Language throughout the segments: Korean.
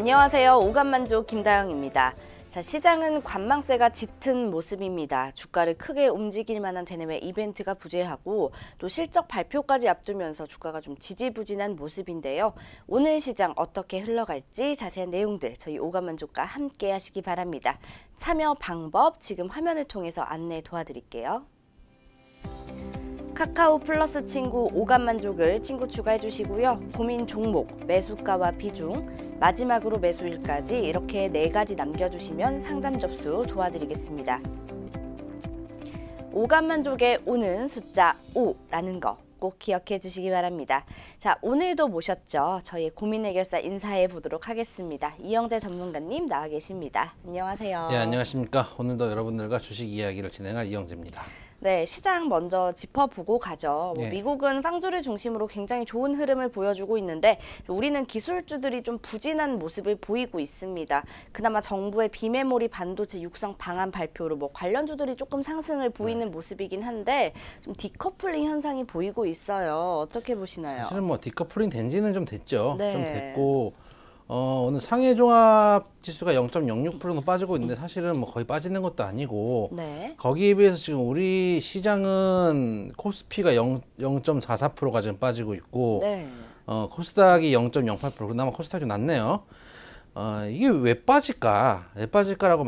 안녕하세요. 오감만족 김다영입니다. 자, 시장은 관망세가 짙은 모습입니다. 주가를 크게 움직일 만한 대내외 이벤트가 부재하고 또 실적 발표까지 앞두면서 주가가 좀 지지부진한 모습인데요. 오늘 시장 어떻게 흘러갈지 자세한 내용들 저희 오감만족과 함께 하시기 바랍니다. 참여 방법 지금 화면을 통해서 안내 도와드릴게요. 카카오 플러스 친구 오감만족을 친구 추가해 주시고요. 고민 종목, 매수가와 비중, 마지막으로 매수일까지 이렇게 4가지 남겨주시면 상담 접수 도와드리겠습니다. 오감만족에 오는 숫자 5라는 거 꼭 기억해 주시기 바랍니다. 자, 오늘도 모셨죠. 저희 고민 해결사 인사해 보도록 하겠습니다. 이영재 전문가님 나와 계십니다. 안녕하세요. 네, 안녕하십니까. 오늘도 여러분들과 주식 이야기를 진행할 이영재입니다. 네, 시장 먼저 짚어보고 가죠. 네. 미국은 쌍주를 중심으로 굉장히 좋은 흐름을 보여주고 있는데 우리는 기술주들이 좀 부진한 모습을 보이고 있습니다. 그나마 정부의 비메모리 반도체 육성 방안 발표로 관련주들이 조금 상승을 보이는 모습이긴 한데 좀 디커플링 현상이 보이고 있어요. 어떻게 보시나요? 사실은 디커플링 된 지는 좀 됐죠. 네. 좀 됐고 오늘 상해 종합 지수가 0.06%는 빠지고 있는데 사실은 거의 빠지는 것도 아니고 네. 거기에 비해서 지금 우리 시장은 코스피가 0.44%가 지금 빠지고 있고 네. 코스닥이 0.08% 그나마 코스닥이 좀 낫네요. 이게 왜 빠질까? 왜 빠질까라고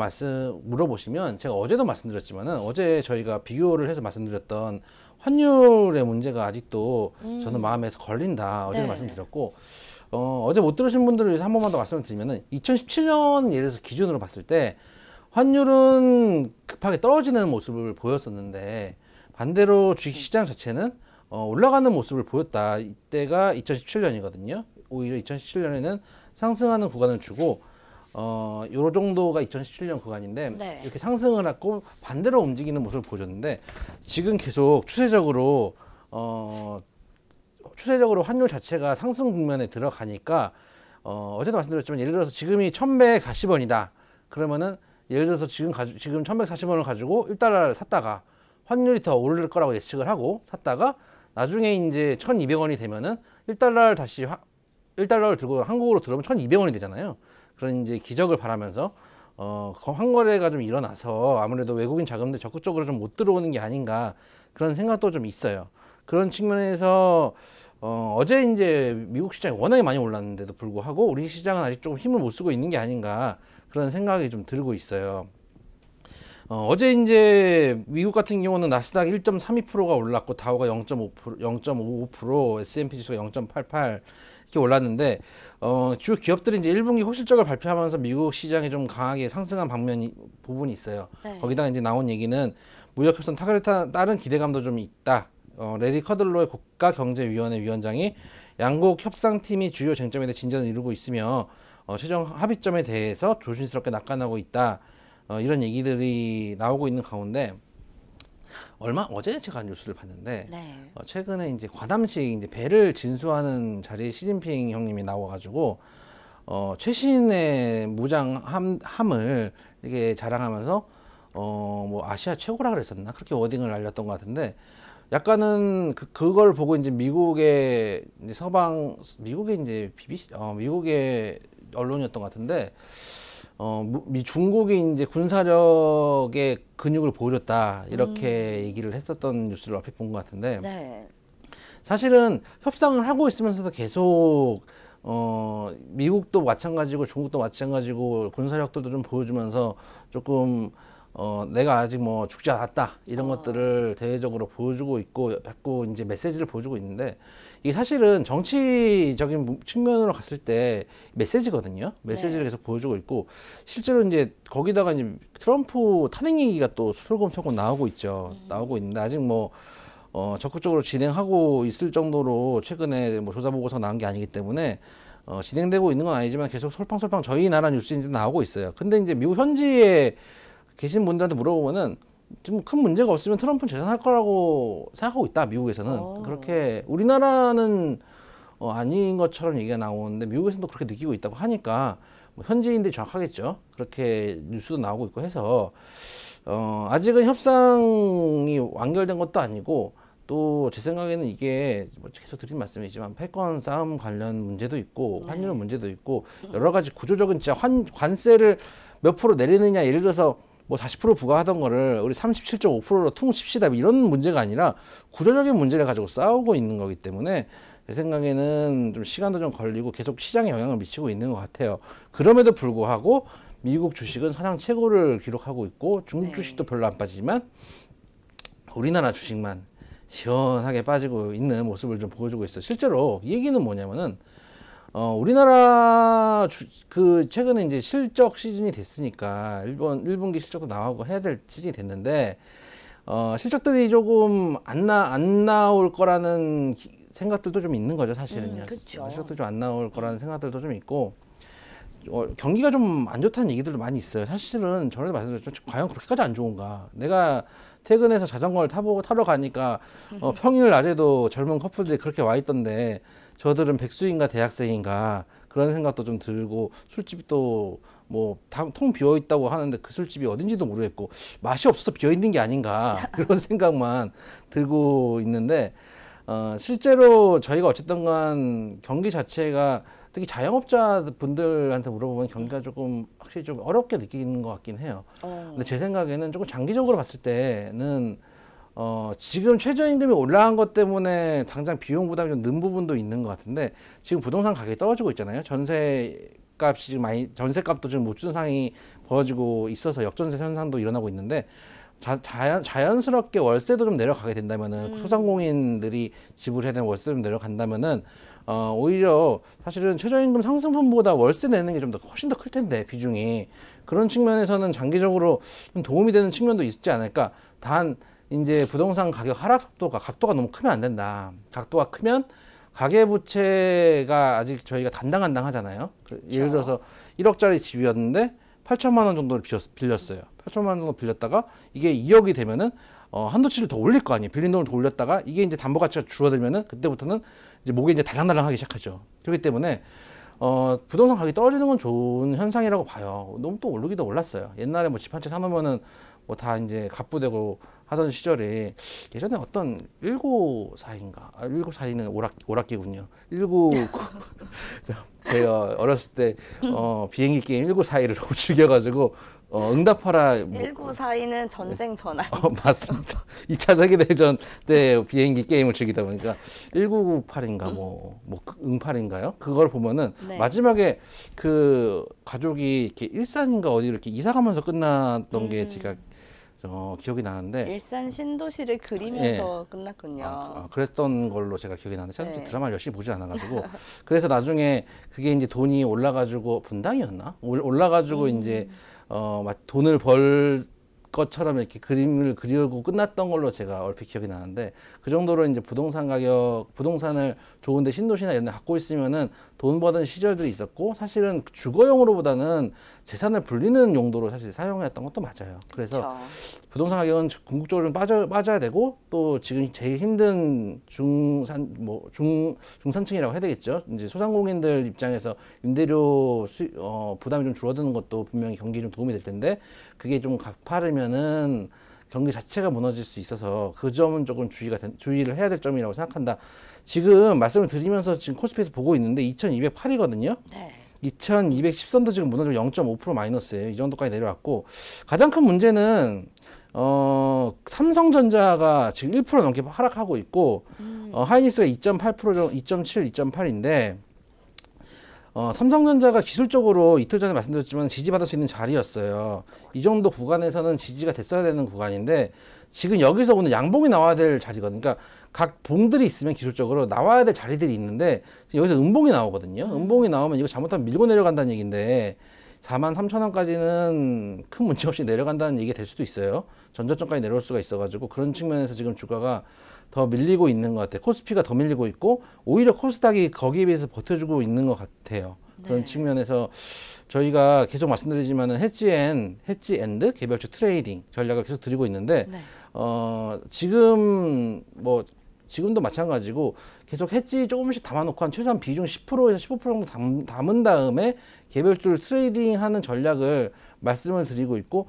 물어보시면 제가 어제도 말씀드렸지만은 어제 저희가 비교를 해서 말씀드렸던 환율의 문제가 아직도 저는 마음에서 걸린다. 어제도 네. 말씀드렸고 어제 못 들으신 분들을 위해서 한 번만 더 말씀을 드리면은 2017년 예를 들어서 기준으로 봤을 때 환율은 급하게 떨어지는 모습을 보였었는데 반대로 주식시장 자체는 올라가는 모습을 보였다. 이때가 2017년이거든요. 오히려 2017년에는 상승하는 구간을 주고 요 정도가 2017년 구간인데 네. 이렇게 상승을 하고 반대로 움직이는 모습을 보여줬는데 지금 계속 추세적으로 환율 자체가 상승 국면에 들어가니까 어제도 말씀드렸지만 예를 들어서 지금이 1140원이다. 그러면은 예를 들어서 지금 1140원을 가지고 1달러를 샀다가 환율이 더 오를 거라고 예측을 하고 샀다가 나중에 이제 1200원이 되면은 1달러를 들고 한국으로 들어오면 1200원이 되잖아요. 그런 이제 기적을 바라면서 환거래가 좀 일어나서 아무래도 외국인 자금들 적극적으로 좀 못 들어오는 게 아닌가 그런 생각도 좀 있어요. 그런 측면에서 어제 이제 미국 시장이 워낙에 많이 올랐는데도 불구하고 우리 시장은 아직 조금 힘을 못 쓰고 있는 게 아닌가 그런 생각이 좀 들고 있어요. 어제 이제 미국 같은 경우는 나스닥 1.32%가 올랐고 다우가 0.55%, S&P 지수가 0.88 이렇게 올랐는데 주 기업들이 이제 1분기 호실적을 발표하면서 미국 시장이 좀 강하게 상승한 부분이 있어요. 네. 거기다가 이제 나온 얘기는 무역 협상 타결에 따른 기대감도 좀 있다. 레리 커들로의 국가경제위원회 위원장이 양국 협상팀이 주요 쟁점에 대해 진전을 이루고 있으며 최종 합의점에 대해서 조심스럽게 낙관하고 있다. 이런 얘기들이 나오고 있는 가운데 어제 제가 뉴스를 봤는데 네. 최근에 이제 관함식 이제 배를 진수하는 자리에 시진핑 형님이 나와가지고 최신의 무장함을 이렇게 자랑하면서 아시아 최고라 그랬었나 그렇게 워딩을 알렸던 것 같은데 약간은 그걸 보고 이제 미국의 이제 BBC 미국의 언론이었던 것 같은데 중국이 이제 군사력의 근육을 보여줬다 이렇게 얘기를 했었던 뉴스를 얼핏 본 것 같은데 네. 사실은 협상을 하고 있으면서도 계속 미국도 마찬가지고 중국도 마찬가지고 군사력들도 좀 보여주면서 조금 내가 아직 죽지 않았다 이런 것들을 대외적으로 보여주고 있고 자꾸 이제 메시지를 보여주고 있는데 이게 사실은 정치적인 측면으로 갔을 때 메시지거든요. 메시지를 계속 보여주고 있고 실제로 이제 거기다가 이제 트럼프 탄핵 얘기가 또 솔곤솔곤 나오고 있죠. 나오고 있는데 아직 적극적으로 진행하고 있을 정도로 최근에 조사 보고서 나온 게 아니기 때문에 진행되고 있는 건 아니지만 계속 솔방솔방 저희 나라 뉴스에 이제 나오고 있어요. 근데 이제 미국 현지에 계신 분들한테 물어보면은 좀 큰 문제가 없으면 트럼프는 재선할 거라고 생각하고 있다. 미국에서는 그렇게 우리나라는 아닌 것처럼 얘기가 나오는데 미국에서도 그렇게 느끼고 있다고 하니까 현지인들이 정확하겠죠. 그렇게 뉴스도 나오고 있고 해서 아직은 협상이 완결된 것도 아니고 또 제 생각에는 이게 뭐 계속 드린 말씀이지만 패권 싸움 관련 문제도 있고 환율 문제도 있고 여러 가지 구조적인 진짜 관세를 몇 프로 내리느냐, 예를 들어서 뭐 40% 부과하던 거를 우리 37.5%로 퉁칩시다 이런 문제가 아니라 구조적인 문제를 가지고 싸우고 있는 거기 때문에 제 생각에는 좀 시간도 좀 걸리고 계속 시장에 영향을 미치고 있는 것 같아요. 그럼에도 불구하고 미국 주식은 사상 최고를 기록하고 있고 중국 주식도 별로 안 빠지지만 우리나라 주식만 시원하게 빠지고 있는 모습을 좀 보여주고 있어요. 실제로 이 얘기는 뭐냐면은 우리나라 그 최근에 이제 실적 시즌이 됐으니까 1분기 실적도 나오고 해야 될 시즌이 됐는데 실적들이 조금 안 나올 거라는 생각들도 좀 있는 거죠, 사실은요. 그쵸. 실적도 좀 안 나올 거라는 생각들도 좀 있고 경기가 좀 안 좋다는 얘기들도 많이 있어요. 사실은 전에도 말씀드렸죠. 과연 그렇게까지 안 좋은가? 내가 퇴근해서 자전거를 타러 가니까 평일 낮에도 젊은 커플들이 그렇게 와 있던데 저들은 백수인가 대학생인가 그런 생각도 좀 들고 술집이 또 뭐 통 비어 있다고 하는데 그 술집이 어딘지도 모르겠고 맛이 없어서 비어 있는 게 아닌가 그런 생각만 들고 있는데 실제로 저희가 어쨌든 간 경기 자체가 특히 자영업자 분들한테 물어보면 경기가 조금 확실히 좀 어렵게 느끼는 것 같긴 해요. 근데 제 생각에는 조금 장기적으로 봤을 때는 지금 최저임금이 올라간 것 때문에 당장 비용 부담이 좀 는 부분도 있는 것 같은데 지금 부동산 가격이 떨어지고 있잖아요. 전세값이 지금 전세값도 지금 못 주는 상황이 벌어지고 있어서 역전세 현상도 일어나고 있는데 자연스럽게 월세도 좀 내려가게 된다면은 소상공인들이 지불해야 되는 월세도 좀 내려간다면은 오히려 사실은 최저임금 상승분보다 월세 내는 게 좀 더 훨씬 더 클 텐데 비중이 그런 측면에서는 장기적으로 좀 도움이 되는 측면도 있지 않을까. 단 이제 부동산 가격 하락 각도가 너무 크면 안 된다. 각도가 크면 가계부채가 아직 저희가 단당하잖아요. 예를 들어서 1억짜리 집이었는데 8천만 원 정도를 빌렸어요. 8천만 원 정도 빌렸다가 이게 2억이 되면은 한도치를 더 올릴 거 아니에요. 빌린 돈을 더 올렸다가 이게 이제 담보 가치가 줄어들면은 그때부터는 이제 목이 이제 달랑달랑하기 시작하죠. 그렇기 때문에 부동산 가격이 떨어지는 건 좋은 현상이라고 봐요. 너무 또 오르기도 올랐어요. 옛날에 뭐 집 한 채 사놓으면은 뭐 다 이제 갑부되고 하던 시절에 예전에 어떤 1942인가 1942는 오락기군요. 19 제가 어렸을 때 비행기 게임 1942를 너무 즐겨가지고 응답하라 1942는 전쟁 전환. 맞습니다. 2차 세계대전 때 비행기 게임을 즐기다 보니까 1998인가 뭐 응팔인가요? 그걸 보면은 네. 마지막에 그 가족이 이렇게 일산인가 어디로 이렇게 이사 가면서 끝났던 게 제가 기억이 나는데 일산 신도시를 그리면서 끝났군요. 그랬던 걸로 제가 기억이 나는데 제가 네. 드라마를 열심히 보지 않아가지고 그래서 나중에 그게 이제 돈이 올라가지고 분당이었나? 올라가지고 이제 돈을 벌 것처럼 이렇게 그림을 그리고 끝났던 걸로 제가 얼핏 기억이 나는데 그 정도로 이제 부동산을 좋은데 신도시나 이런 데 갖고 있으면은 돈 버는 시절들이 있었고 사실은 주거용으로보다는 재산을 불리는 용도로 사실 사용했던 것도 맞아요. 그래서 그쵸. 부동산 가격은 궁극적으로 좀 빠져야 되고 또 지금 제일 힘든 중산층이라고 해야 되겠죠. 이제 소상공인들 입장에서 임대료 부담이 좀 줄어드는 것도 분명히 경기에 좀 도움이 될 텐데 그게 좀 가파르면은 경기 자체가 무너질 수 있어서 그 점은 조금 주의를 해야 될 점이라고 생각한다. 지금 말씀을 드리면서 지금 코스피에서 보고 있는데 2208이거든요. 네. 2210선도 지금 무너지고 0.5% 마이너스예요. 이 정도까지 내려왔고 가장 큰 문제는 삼성전자가 지금 1% 넘게 하락하고 있고 하이닉스가 2.8% 2.7, 2.8인데 삼성전자가 기술적으로 이틀 전에 말씀드렸지만 지지받을 수 있는 자리였어요. 이 정도 구간에서는 지지가 됐어야 되는 구간인데 지금 여기서 오늘 양봉이 나와야 될 자리거든요. 그러니까 각 봉들이 있으면 기술적으로 나와야 될 자리들이 있는데 여기서 음봉이 나오거든요. 음봉이 나오면 이거 잘못하면 밀고 내려간다는 얘기인데 43,000원까지는 큰 문제 없이 내려간다는 얘기가 될 수도 있어요. 전저점까지 내려올 수가 있어가지고 그런 측면에서 지금 주가가 더 밀리고 있는 것 같아요. 코스피가 더 밀리고 있고 오히려 코스닥이 거기에 비해서 버텨주고 있는 것 같아요. 그런 측면에서 저희가 계속 말씀드리지만은 해지앤드 개별주 트레이딩 전략을 계속 드리고 있는데 지금도 마찬가지고 계속 해지 조금씩 담아놓고 한 최소한 비중 10%에서 15% 정도 담은 다음에 개별주를 트레이딩하는 전략을 말씀을 드리고 있고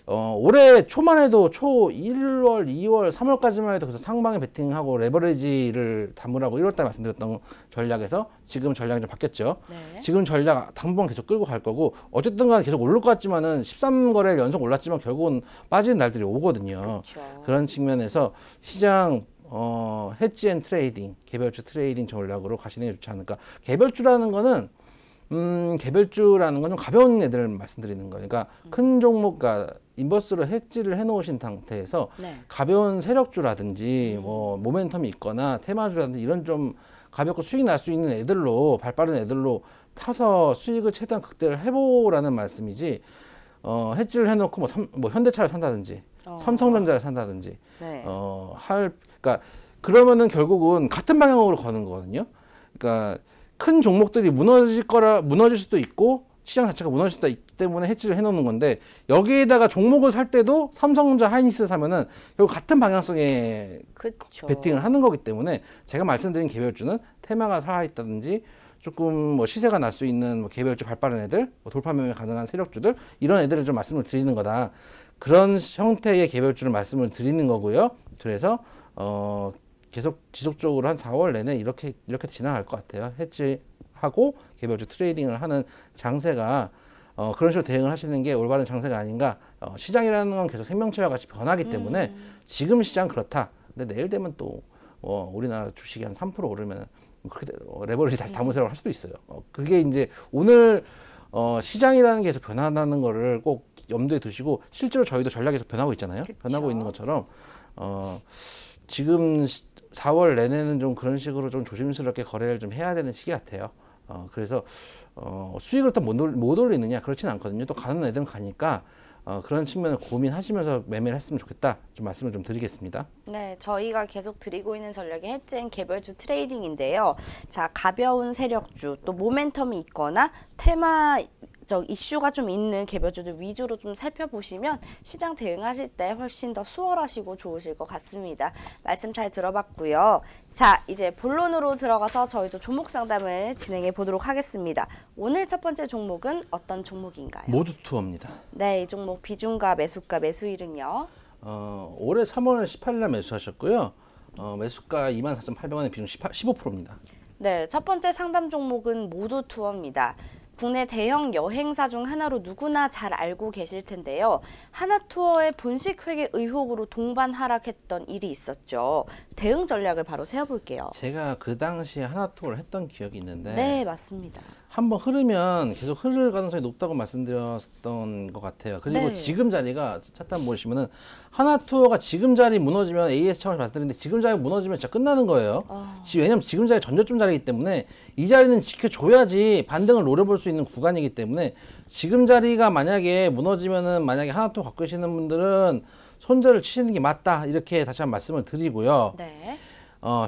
올해 초만 해도 초 1월, 2월, 3월까지만 해도 그래서 상방에 베팅하고 레버리지를 담으라고 1월 달에 말씀드렸던 전략에서 지금 전략이 좀 바뀌었죠. 네. 지금 전략 당분 계속 끌고 갈 거고 어쨌든 간 계속 오를 것 같지만은 13거래일 연속 올랐지만 결국은 빠지는 날들이 오거든요. 그렇죠. 그런 측면에서 시장 헤지 앤 트레이딩, 개별주 트레이딩 전략으로 가시는 게 좋지 않을까. 개별주라는 거는 개별주라는 건 좀 가벼운 애들 말씀드리는 거예요. 그러니까 큰 종목, 그러니까 인버스로 헤지를 해놓으신 상태에서 네. 가벼운 세력주라든지 뭐 모멘텀이 있거나 테마주라든지 이런 좀 가볍고 수익 날 수 있는 애들로 발빠른 애들로 타서 수익을 최대한 극대화를 해보라는 말씀이지. 헤지를 해놓고 뭐 현대차를 산다든지 삼성전자를 산다든지 네. 그러니까 그러면은 결국은 같은 방향으로 가는 거거든요. 그러니까 큰 종목들이 무너질 수도 있고 시장 자체가 무너질 수도 있기 때문에 해지를 해놓는 건데 여기에다가 종목을 살 때도 삼성전자, 하이닉스 사면은 결국 같은 방향성의 그렇죠. 베팅을 하는 거기 때문에 제가 말씀드린 개별주는 테마가 살아있다든지 조금 뭐 시세가 날 수 있는 뭐 개별주 발빠른 애들, 뭐 돌파 매매 가능한 세력주들 이런 애들을 좀 말씀을 드리는 거다. 그런 형태의 개별주를 말씀을 드리는 거고요. 그래서 계속 지속적으로 한 4월 내내 이렇게 지나갈 것 같아요. 해지하고 개별주 트레이딩을 하는 장세가 그런 식으로 대응을 하시는 게 올바른 장세가 아닌가. 시장이라는 건 계속 생명체와 같이 변하기 때문에 지금 시장 그렇다. 근데 내일 되면 또 우리나라 주식이 한 3% 오르면 그렇게 레버리지 다시 담으세요 할 수도 있어요. 그게 이제 오늘 시장이라는 게 계속 변한다는 거를 꼭 염두에 두시고 실제로 저희도 전략이 계속 변하고 있잖아요. 그쵸. 변하고 있는 것처럼 지금 4월 내내는 좀 그런 식으로 좀 조심스럽게 거래를 좀 해야 되는 시기 같아요. 그래서 수익을 또 못 올리느냐 그렇진 않거든요. 또 가는 애들은 가니까 그런 측면을 고민하시면서 매매를 했으면 좋겠다. 좀 말씀을 좀 드리겠습니다. 네, 저희가 계속 드리고 있는 전략이 해지앤 개별주 트레이딩인데요. 자, 가벼운 세력주, 또 모멘텀이 있거나 테마적 이슈가 좀 있는 개별주들 위주로 좀 살펴보시면 시장 대응하실 때 훨씬 더 수월하시고 좋으실 것 같습니다. 말씀 잘 들어봤고요. 자, 이제 본론으로 들어가서 저희도 종목 상담을 진행해 보도록 하겠습니다. 오늘 첫 번째 종목은 어떤 종목인가요? 모두 투어입니다. 네, 이 종목 비중가, 매수가, 매수일은요? 올해 3월 18일 날 매수하셨고요. 매수가 24,800원에 비중 15%입니다. 네, 첫 번째 상담 종목은 모두 투어입니다. 국내 대형 여행사 중 하나로 누구나 잘 알고 계실 텐데요. 하나투어의 분식 회계 의혹으로 동반 하락했던 일이 있었죠. 대응 전략을 바로 세워볼게요. 제가 그 당시에 하나투어를 했던 기억이 있는데 네, 맞습니다. 한번 흐르면 계속 흐를 가능성이 높다고 말씀드렸던 것 같아요. 그리고 네. 지금 자리가 차트 보시면은 하나투어가 지금 자리 무너지면 AS 차원에서 말씀드렸는데 지금 자리 무너지면 진짜 끝나는 거예요. 왜냐면 지금 자리 전저점 자리이기 때문에 이 자리는 지켜줘야지 반등을 노려볼 수 있는 구간이기 때문에 지금 자리가 만약에 무너지면은 만약에 하나투어 갖고 계시는 분들은 손절을 치시는 게 맞다 이렇게 다시 한번 말씀을 드리고요. 네.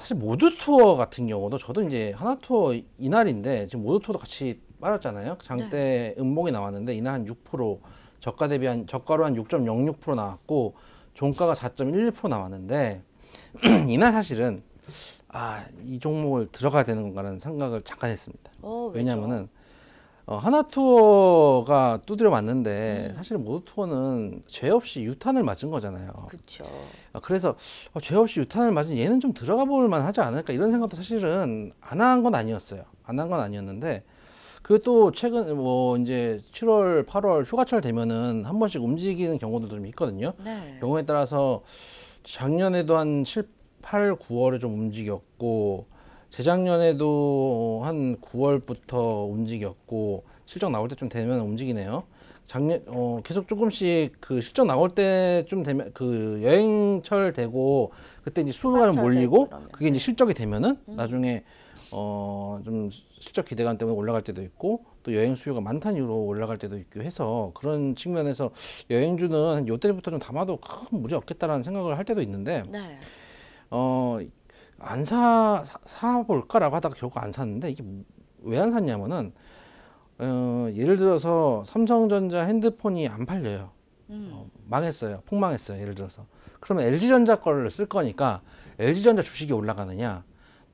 사실 모두 투어 같은 경우도 저도 이제 하나 투어 이날인데 지금 모두 투어도 같이 빠졌잖아요. 장대 음봉이 나왔는데 이날 한 6% 저가로 한 6.06% 나왔고 종가가 4.11% 나왔는데 이날 사실은 이 종목을 들어가야 되는 건가라는 생각을 잠깐 했습니다. 왜죠? 왜냐하면은 하나 투어가 두드려 맞는데 사실 모두 투어는 죄 없이 유탄을 맞은 거잖아요. 그렇죠. 그래서 죄 없이 유탄을 맞은 얘는 좀 들어가 볼 만하지 않을까 이런 생각도 사실은 안 한 건 아니었어요. 안 한 건 아니었는데 그리고 또 최근 뭐 이제 7월, 8월 휴가철 되면은 한 번씩 움직이는 경우도 좀 있거든요. 네. 경우에 따라서 작년에도 한 7, 8, 9월에 좀 움직였고 재작년에도 한 9월부터 움직였고 실적 나올 때쯤 되면 움직이네요. 계속 조금씩 그 실적 나올 때쯤 되면 그 여행철 되고 그때 이제 수요가 좀 휴가철 몰리고 되고 그러면. 그게 이제 실적이 되면은 나중에 좀 실적 기대감 때문에 올라갈 때도 있고 또 여행 수요가 많다는 이유로 올라갈 때도 있고 해서 그런 측면에서 여행주는 요때부터 좀 담아도 큰 무리 없겠다라는 생각을 할 때도 있는데 네. 안 사볼까라고 하다가 결국 안 샀는데 이게 왜 안 샀냐면은 예를 들어서 삼성전자 핸드폰이 안 팔려요. 망했어요. 폭망했어요. 예를 들어서. 그러면 LG전자 거를 쓸 거니까 LG전자 주식이 올라가느냐?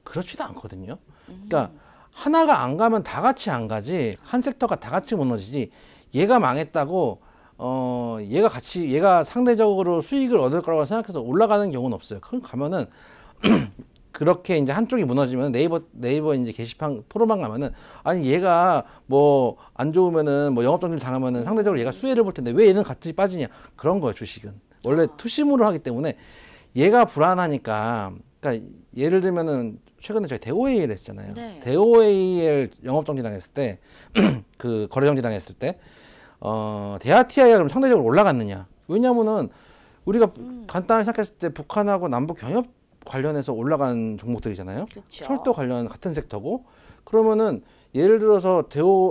그렇지도 않거든요. 그러니까 하나가 안 가면 다 같이 안 가지 한 섹터가 다 같이 무너지지 얘가 망했다고 얘가 상대적으로 수익을 얻을 거라고 생각해서 올라가는 경우는 없어요. 그럼 가면은 그렇게 이제 한쪽이 무너지면 네이버 이제 게시판 토론방 가면은 아니 얘가 뭐 안 좋으면은 뭐 영업정지를 당하면은 상대적으로 얘가 수혜를 볼 텐데 왜 얘는 같이 빠지냐 그런 거예요. 주식은 원래 투심으로 하기 때문에 얘가 불안하니까 그러니까 예를 들면은 최근에 저희 대오AL 했잖아요. 네. 대오AL 영업정지 당했을 때 그 거래정지 당했을 때 대아티아이가 그럼 상대적으로 올라갔느냐? 왜냐면은 우리가 간단하게 생각했을 때 북한하고 남북 경협 관련해서 올라간 종목들이잖아요. 그쵸. 철도 관련 같은 섹터고 그러면은 예를 들어서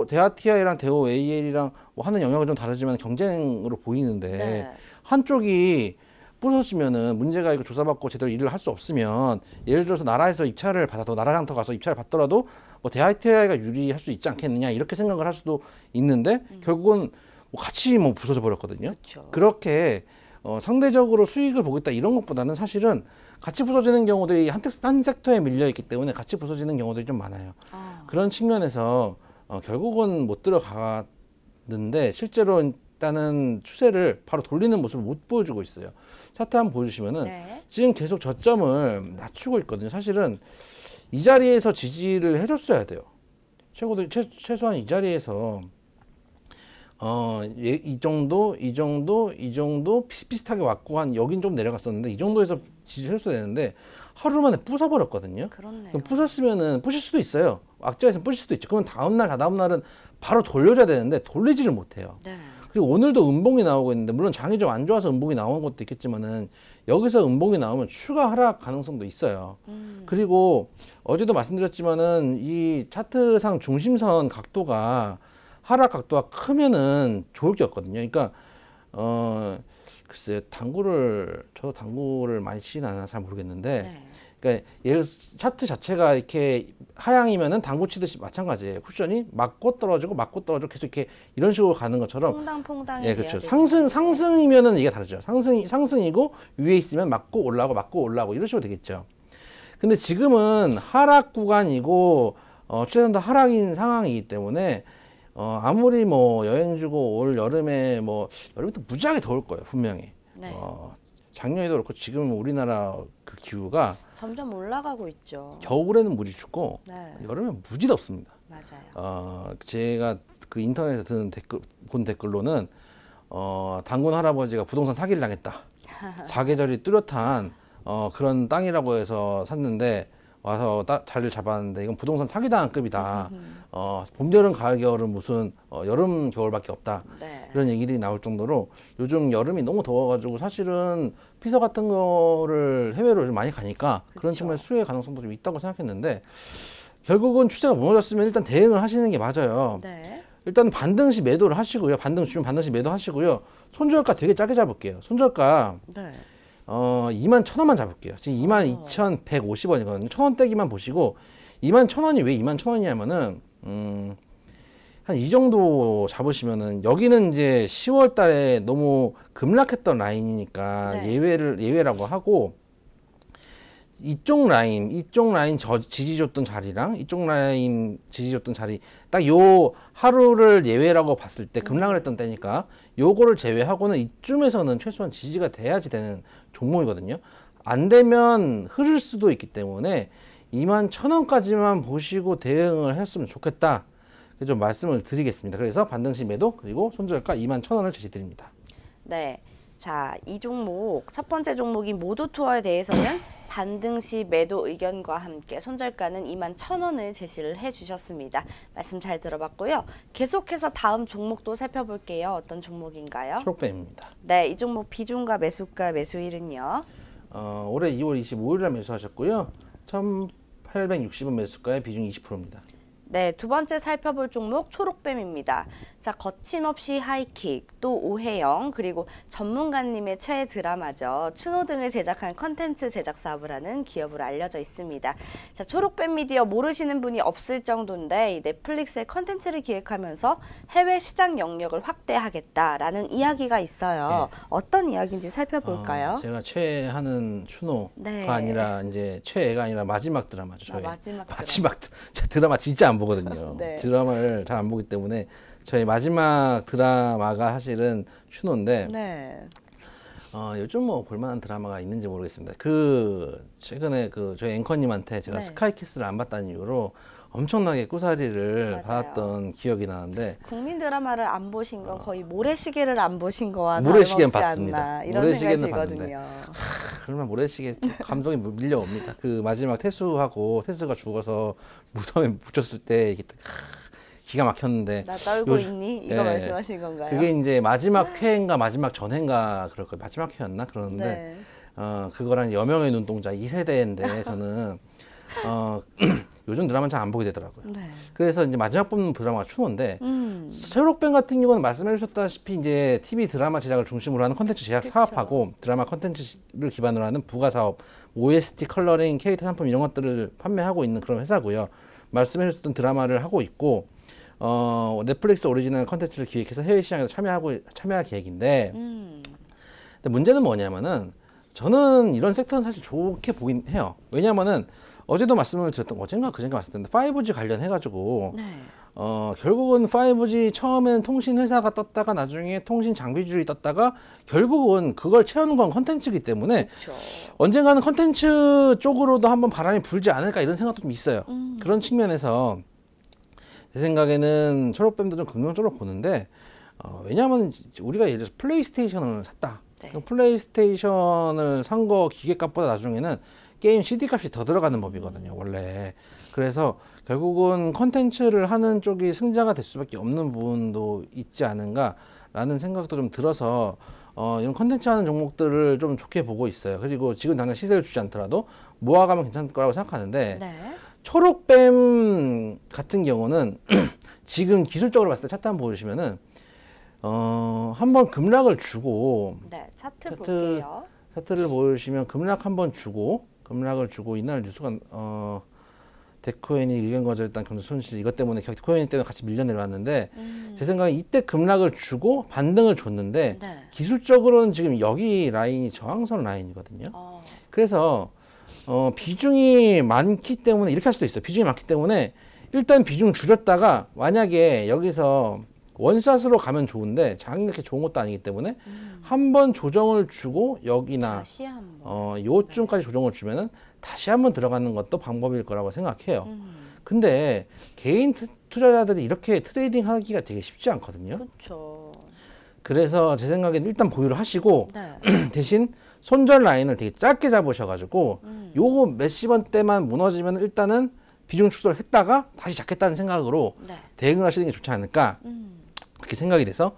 대아티아이랑 대오AL이랑 뭐 하는 영역은 좀 다르지만 경쟁으로 보이는데 네. 한쪽이 부서지면은 문제가 있고 조사받고 제대로 일을 할 수 없으면 예를 들어서 나라에서 입찰을 받아도 나라랑 더 가서 입찰을 받더라도 뭐 대아티아이가 유리할 수 있지 않겠느냐 이렇게 생각을 할 수도 있는데 결국은 뭐 같이 뭐 부서져 버렸거든요. 그쵸. 그렇게 상대적으로 수익을 보겠다 이런 것보다는 사실은 같이 부서지는 경우들이 한 섹터에 밀려 있기 때문에 같이 부서지는 경우들이 좀 많아요. 그런 측면에서 결국은 못 들어가는데 실제로 일단은 추세를 바로 돌리는 모습을 못 보여주고 있어요. 차트 한번 보여주시면은 네. 지금 계속 저점을 낮추고 있거든요. 사실은 이 자리에서 지지를 해줬어야 돼요. 최소한 이 자리에서 이 정도 비슷비슷하게 왔고 한 여긴 좀 내려갔었는데 이 정도에서 지지를 해줬어야 되는데 하루 만에 부숴버렸거든요. 그렇네요. 그럼 부쉈으면은 부실 수도 있어요. 악재가 있으면 부실 수도 있죠. 그러면 다다음 날은 바로 돌려줘야 되는데 돌리지를 못해요. 네. 그리고 오늘도 음봉이 나오고 있는데 물론 장이 좀 안 좋아서 음봉이 나온 것도 있겠지만은 여기서 음봉이 나오면 추가 하락 가능성도 있어요. 그리고 어제도 말씀드렸지만은 이 차트상 중심선 각도가 하락 각도가 크면은 좋을 게 없거든요. 그러니까 글쎄 저도 당구를 많이 치진 않아 잘 모르겠는데 네. 그러니까 차트 자체가 이렇게 하향이면은 당구 치듯이 마찬가지예요. 쿠션이 맞고 떨어지고 계속 이렇게 이런 식으로 가는 것처럼 퐁당퐁당이 예, 돼야 그렇죠. 되죠. 상승이면은 이게 다르죠. 상승이고 위에 있으면 맞고 올라가고 이런 식으로 되겠죠. 근데 지금은 하락 구간이고 추세선도 하락인 상황이기 때문에 아무리 뭐 여행주고 올 여름에 여름부터 무지하게 더울 거예요, 분명히. 네. 작년에도 그렇고 지금 우리나라 그 기후가 점점 올라가고 있죠. 겨울에는 무지 춥고 네. 여름엔 무지 덥습니다. 맞아요. 제가 그 인터넷에 본 댓글로는 단군 할아버지가 부동산 사기를 당했다. 사계절이 뚜렷한 그런 땅이라고 해서 샀는데 와서 자리를 잡았는데 이건 부동산 사기당한 급이다. 봄, 여름, 가을, 겨울은 무슨 여름, 겨울밖에 없다. 네. 이런 얘기들이 나올 정도로 요즘 여름이 너무 더워가지고 사실은 피서 같은 거를 해외로 좀 많이 가니까 그런 그쵸. 측면에 수혜 가능성도 좀 있다고 생각했는데 결국은 추세가 무너졌으면 일단 대응을 하시는 게 맞아요. 네. 일단 반등시 매도를 하시고요. 주면 반등시 매도하시고요. 손절가 되게 작게 잡을게요. 손절가 네. 21,000원만 잡을게요. 지금 22,150원이거든요. 1,000원대기만 보시고 21,000원이 왜 21,000원이냐면은 한 이 정도 잡으시면은 여기는 이제 10월 달에 너무 급락했던 라인이니까 네. 예외라고 하고 이쪽 라인 지지 줬던 자리랑 이쪽 라인 지지 줬던 자리 딱 요 하루를 예외라고 봤을 때 급락을 했던 때니까 요거를 제외하고는 이쯤에서는 최소한 지지가 돼야지 되는 종목이거든요. 안 되면 흐를 수도 있기 때문에 21,000원까지만 보시고 대응을 했으면 좋겠다. 좀 말씀을 드리겠습니다. 그래서 반등시 매도 그리고 손절가 21,000원을 제시드립니다. 네. 자, 이 종목, 첫 번째 종목인 모두 투어에 대해서는 반등시 매도 의견과 함께 손절가는 21,000원을 제시를 해주셨습니다. 말씀 잘 들어봤고요. 계속해서 다음 종목도 살펴볼게요. 어떤 종목인가요? 초록뱀입니다. 네, 이 종목 비중과 매수가, 매수일은요? 올해 2월 25일에 매수하셨고요. 1,860원 매수가의 비중 20%입니다. 네, 두 번째 살펴볼 종목 초록뱀입니다. 자, 거침없이 하이킥, 또 오해영, 그리고 전문가님의 최애 드라마죠. 추노 등을 제작한 컨텐츠 제작 사업을 하는 기업으로 알려져 있습니다. 자, 초록뱀 미디어 모르시는 분이 없을 정도인데 이 넷플릭스의 컨텐츠를 기획하면서 해외 시장 영역을 확대하겠다라는 이야기가 있어요. 네. 어떤 이야기인지 살펴볼까요? 제가 최애하는 추노가 네. 아니라 이제 최애가 아니라 마지막 드라마죠. 저의 마지막 드라마 진짜 안 보거든요. 네. 드라마를 잘 안 보기 때문에 저희 마지막 드라마가 사실은 추노인데 네. 요즘 뭐 볼만한 드라마가 있는지 모르겠습니다. 그 최근에 그 저희 앵커님한테 제가 네. 스카이키스를 안 봤다는 이유로 엄청나게 꾸사리를 맞아요. 받았던 기억이 나는데 국민 드라마를 안 보신 건 거의 모래시계를 안 보신 거와 모래시계는 다름없지 봤습니다. 않나 이런 생각이 모래시계는 들거든요. 그러면 모래시계 좀 감동이 밀려옵니다. 그 마지막 태수하고 태수가 죽어서 무덤에 묻혔을 때 이게 기가 막혔는데 나 떨고 요- 있니? 이거 예. 말씀하신 건가요? 그게 이제 마지막 회인가 마지막 전회인가 그럴 거예요. 마지막 회였나 그러는데 네. 그거랑 여명의 눈동자 2세대인데 저는 요즘 드라마는 잘 안 보게 되더라고요. 네. 그래서 이제 마지막 뽑는 드라마가 추노인데 음. 셰록뱅 같은 경우는 말씀해 주셨다시피 이제 TV 드라마 제작을 중심으로 하는 컨텐츠 제작 그쵸. 사업하고 드라마 컨텐츠를 기반으로 하는 부가 사업, OST 컬러링, 캐릭터 상품 이런 것들을 판매하고 있는 그런 회사고요. 말씀해 주셨던 드라마를 하고 있고 넷플릭스 오리지널 컨텐츠를 기획해서 해외 시장에서 참여할 계획인데 근데 문제는 뭐냐면은 저는 이런 섹터는 사실 좋게 보긴 해요. 왜냐면은 어제도 말씀을 드렸던 어젠가 그젠가 말씀드렸는데 5G 관련해가지고 네. 결국은 5G 처음에는 통신 회사가 떴다가 나중에 통신 장비주들이 떴다가 결국은 그걸 채우는 건 컨텐츠이기 때문에 그렇죠. 언젠가는 컨텐츠 쪽으로도 한번 바람이 불지 않을까 이런 생각도 좀 있어요. 그런 측면에서 제 생각에는 초록뱀도 좀 긍정적으로 보는데 왜냐하면 우리가 예를 들어서 플레이스테이션을 샀다. 네. 그럼 플레이스테이션을 산 거 기계값보다 나중에는 게임 CD 값이 더 들어가는 법이거든요, 원래. 그래서 결국은 컨텐츠를 하는 쪽이 승자가 될 수밖에 없는 부분도 있지 않은가라는 생각도 좀 들어서 이런 컨텐츠 하는 종목들을 좀 좋게 보고 있어요. 그리고 지금 당장 시세를 주지 않더라도 모아가면 괜찮을 거라고 생각하는데 네. 초록뱀 같은 경우는 지금 기술적으로 봤을 때 차트 한번 보시면은 한번 급락을 주고 네. 차트 볼게요. 차트를 보시면 급락을 주고 이날 뉴스가 데코인이 의견 거절 일단 경제 손실 이것 때문에 데코인 때문에 같이 밀려 내려왔는데 제 생각에 이때 급락을 주고 반등을 줬는데 네. 기술적으로는 지금 여기 라인이 저항선 라인이거든요. 어. 그래서 비중이 많기 때문에 이렇게 할 수도 있어요. 비중이 많기 때문에 일단 비중 줄였다가 만약에 여기서 원샷으로 가면 좋은데 장이 그렇게 좋은 것도 아니기 때문에 한번 조정을 주고 여기나 다시 한번. 요쯤까지 조정을 주면은 다시 한번 들어가는 것도 방법일 거라고 생각해요. 근데 개인 투자자들이 이렇게 트레이딩 하기가 되게 쉽지 않거든요. 그렇죠. 그래서 제 생각에는 일단 보유를 하시고 네. 대신 손절 라인을 되게 짧게 잡으셔가지고 요거 몇십 원대만 무너지면 일단은 비중 축소를 했다가 다시 잡겠다는 생각으로 네. 대응을 하시는 게 좋지 않을까 그렇게 생각이 돼서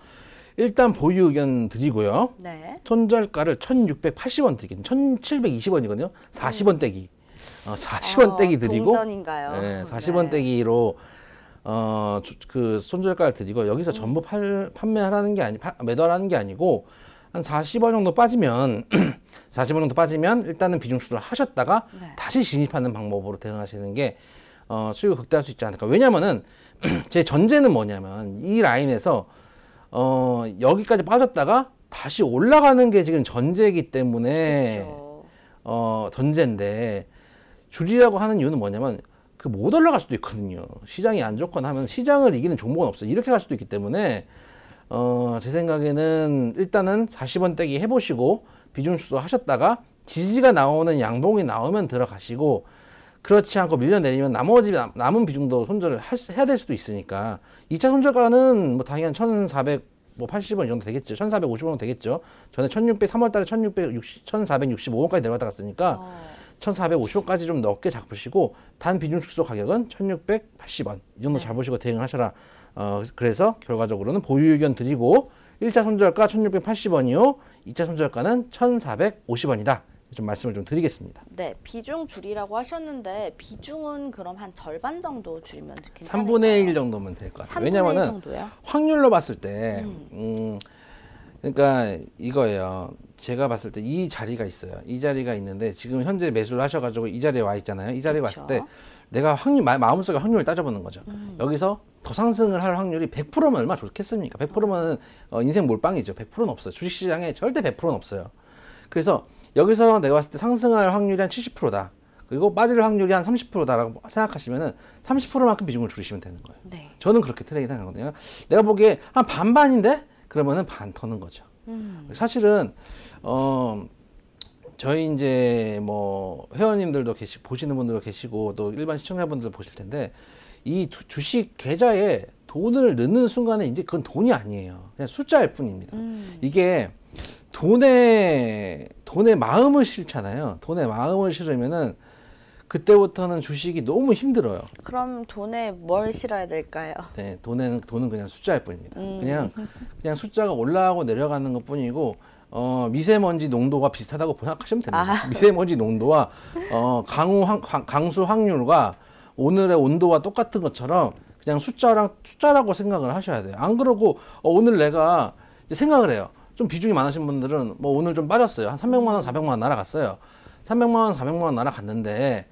일단 보유 의견 드리고요. 네. 손절가를 1,680원 드리겠습니다. 1,720원이거든요. 40원 떼기. 40원 떼기 드리고 동전인가요? 네, 40원 떼기로 그 손절가를 드리고 여기서 전부 판매하라는 게 매도하라는 게 아니고 한 40원 정도 빠지면 40원 정도 빠지면 일단은 비중 수를 하셨다가 네. 다시 진입하는 방법으로 대응하시는 게 수익을 극대화할 수 있지 않을까. 왜냐면은 제 전제는 뭐냐면 이 라인에서 여기까지 빠졌다가 다시 올라가는 게 지금 전제이기 때문에 그렇죠. 전제인데 줄이라고 하는 이유는 뭐냐면 그 못 올라갈 수도 있거든요. 시장이 안 좋거나 하면 시장을 이기는 종목은 없어요. 이렇게 갈 수도 있기 때문에 제 생각에는 일단은 40원 떼기 해보시고 비중 축소 하셨다가 지지가 나오는 양봉이 나오면 들어가시고 그렇지 않고 밀려내리면 나머지 남은 비중도 손절을 해야 될 수도 있으니까 2차 손절가는 뭐 당연히 1,480원 정도 되겠죠. 1,450원 정도 되겠죠. 전에 3월 달에 1,465원까지 내려갔다 갔으니까 1,450원까지 좀 넘게 잡으시고 단 비중 축소 가격은 1,680원 이 정도 잡으시고 대응을 하셔라. 그래서 결과적으로는 보유 의견 드리고 1차 손절가 1,680원이요. 2차 손절가는 1,450원이다. 좀 말씀을 좀 드리겠습니다. 네, 비중 줄이라고 하셨는데 비중은 그럼 한 절반 정도 줄이면 괜찮을까요? 3분의 1 정도면 될 것 같아요. 3분의 1 왜냐면은 정도요? 확률로 봤을 때 그러니까 이거예요. 제가 봤을 때 이 자리가 있어요. 이 자리가 있는데 지금 현재 매수를 하셔가지고 이 자리에 와 있잖아요. 이 자리에 그쵸. 왔을 때 내가 마음속에 확률을 따져보는 거죠. 여기서 더 상승을 할 확률이 100%면 얼마나 좋겠습니까? 100%면 인생 몰빵이죠. 100%는 없어요. 주식시장에 절대 100%는 없어요. 그래서 여기서 내가 봤을 때 상승할 확률이 한 70%다. 그리고 빠질 확률이 한 30%다라고 생각하시면은 30%만큼 비중을 줄이시면 되는 거예요. 네. 저는 그렇게 트레이딩 하거든요. 내가 보기에 한 반반인데 그러면은 반 터는 거죠. 사실은 저희 이제 뭐 회원님들도 보시는 분들도 계시고 또 일반 시청자분들도 보실 텐데 이 주식 계좌에 돈을 넣는 순간에 이제 그건 돈이 아니에요. 그냥 숫자일 뿐입니다. 이게 돈에 마음을 실잖아요. 돈에 마음을 실으면은 그때부터는 주식이 너무 힘들어요. 그럼 돈에 뭘 실어야 될까요? 네, 돈은 그냥 숫자일 뿐입니다. 그냥 숫자가 올라가고 내려가는 것 뿐이고, 미세먼지 농도가 비슷하다고 생각하시면 됩니다. 미세먼지 농도와, 강수 확률과 오늘의 온도와 똑같은 것처럼 그냥 숫자라고 생각을 하셔야 돼요. 안 그러고, 오늘 내가 이제 생각을 해요. 좀 비중이 많으신 분들은 뭐 오늘 좀 빠졌어요. 한 300만 원, 400만 원 날아갔어요. 300만 원, 400만 원 날아갔는데,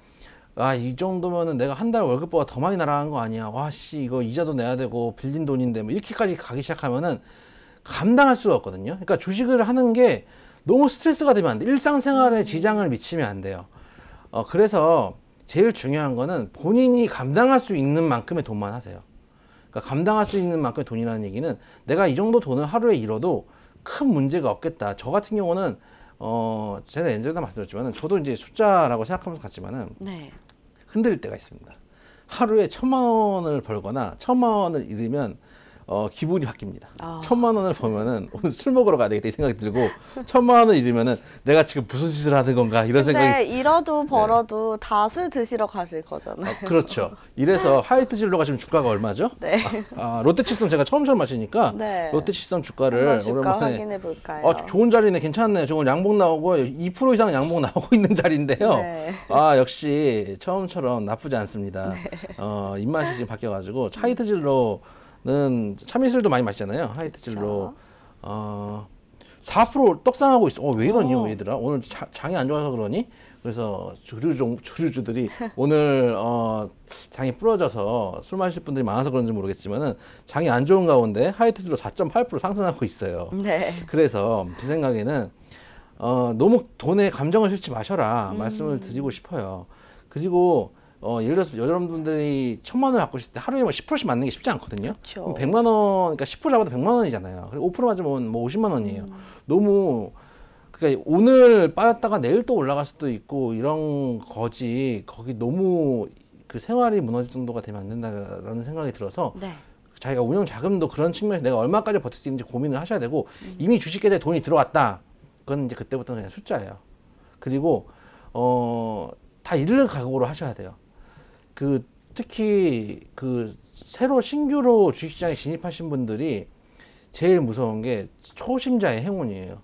이 정도면은 내가 한 달 월급보다 더 많이 날아간 거 아니야. 와, 씨, 이거 이자도 내야 되고, 빌린 돈인데, 뭐, 이렇게까지 가기 시작하면은 감당할 수가 없거든요. 그러니까 주식을 하는 게 너무 스트레스가 되면 안 돼. 일상생활에 지장을 미치면 안 돼요. 그래서 제일 중요한 거는 본인이 감당할 수 있는 만큼의 돈만 하세요. 그러니까 감당할 수 있는 만큼의 돈이라는 얘기는 내가 이 정도 돈을 하루에 잃어도 큰 문제가 없겠다. 저 같은 경우는, 제가 예전에도 말씀드렸지만은 저도 이제 숫자라고 생각하면서 갔지만은, 네. 흔들릴 때가 있습니다. 하루에 1,000만 원을 벌거나 1,000만 원을 잃으면 기분이 바뀝니다. 1,000만 원을 벌면은 오늘 술 먹으러 가야 되겠다 이 생각이 들고 1,000만 원을 잃으면은 내가 지금 무슨 짓을 하는 건가 이런 생각이. 근데 잃어도 벌어도 다 술 드시러 가실 거잖아요. 그렇죠. 이래서 화이트 진로가 지금 주가가 얼마죠? 네. 롯데칠성 제가 처음 마시니까 네. 롯데칠성 주가를 한번 주가 오랜만에 확인해 볼까요? 좋은 자리네. 괜찮네요. 저건 양봉 나오고 2% 이상 양봉 나오고 있는 자리인데요. 네. 역시 처음처럼 나쁘지 않습니다. 입맛이 지금 바뀌어가지고 화이트 진로는 참이슬도 많이 마시잖아요. 화이트 진로 4% 떡상하고 있어. 왜 이러니 얘들아? 오늘 장이 안 좋아서 그러니? 그래서 주주들이 오늘 장이 부러져서 술 마실 분들이 많아서 그런지 모르겠지만은 장이 안 좋은 가운데 화이트 진로 4.8% 상승하고 있어요. 네. 그래서 제 생각에는 너무 돈에 감정을 실지 마셔라 말씀을 드리고 싶어요. 그리고 예를 들어서 여러분들이 1,000만 원을 갖고 있을 때 하루에 뭐 10%씩 맞는 게 쉽지 않거든요. 그렇죠. 그럼 100만 원, 그러니까 10% 잡아도 100만 원이잖아요. 그리고 5% 맞으면 뭐 50만 원이에요. 너무 그러니까 오늘 빠졌다가 내일 또 올라갈 수도 있고 이런 거지. 거기 너무 그 생활이 무너질 정도가 되면 안 된다라는 생각이 들어서 네. 자기가 운영 자금도 그런 측면에서 내가 얼마까지 버틸 수 있는지 고민을 하셔야 되고 이미 주식 계좌에 돈이 들어왔다. 그건 이제 그때부터는 그냥 숫자예요. 그리고 다 잃을 각오로 하셔야 돼요. 특히 새로 신규로 주식시장에 진입하신 분들이 제일 무서운 게 초심자의 행운이에요.